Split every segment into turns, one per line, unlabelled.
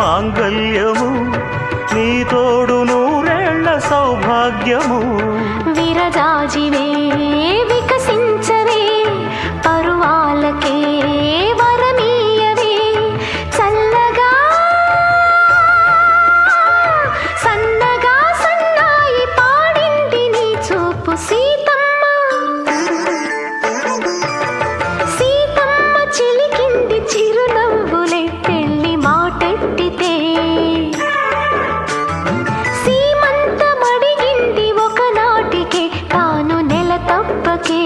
మాంగళ్యము నీ తోడు నూరేళ్ల సౌభాగ్యము
విరజాజివే వికసించవే పరువాలకే వరమీయవే చల్లగా సన్నగా సన్నాయి పాడింది నీ చూపు సీతమ్మ సీతమ్మ చిలికింది చిరునవ్వులే పెళ్లి మాటెత్తితే సీమంతమడిగింది ఒకనాటికే తాను నెల తప్పకే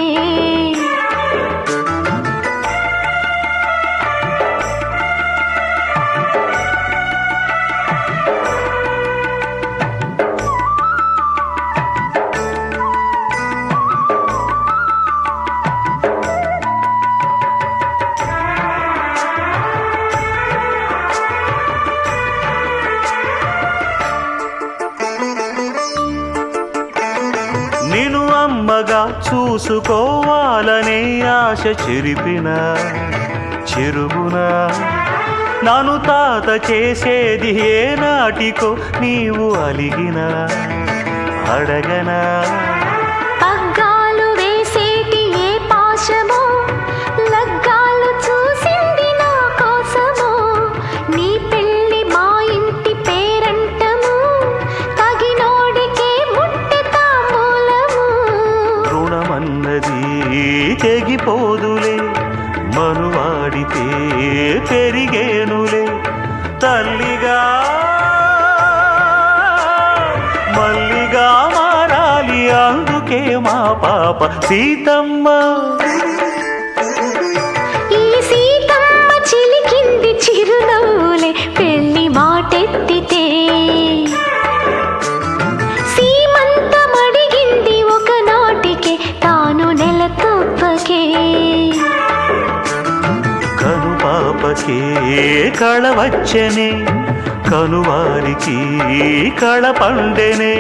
నిన్ను అమ్మగా చూసుకోవాలనే ఆశ చెరిపిన చెరుగున నన్ను తాత చేసేది ఏనాటికో నీవు అలిగిన అడగనా
పగ్గాలు వేసేటి ఏ పాశమో లగ్గాలు చూసింది నా కోసమో నీ పెళ్ళి మా ఇంటి పేరంటము తగినోడికే ముట్టె తాంబూలము
రుణమన్నది తెగిపోదులే మనువాడితే పెరిగేనులే తల్లిగా మల్లిగా మారాలి అందుకే మా పాప సీతమ్మ
ఈ సీతమ్మ చిలికింది చిరునవ్వులే పెళ్లి మాటెత్తితే సీమంతమడిగింది ఒకనాటికే తాను నెల తప్పకే
కను పాపకే కళ వచ్చనే కనువారికి కళ పండెనే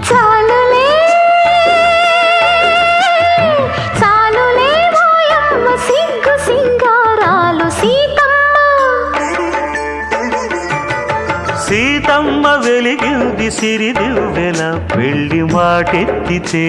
చాలులే చాలులే ఓయమ్మ సిగ్గు సింగారాలు సీతమ్మ
సీతమ్మ వెలిగింది సిరిదివ్వెల పెళ్లి మాటెత్తితే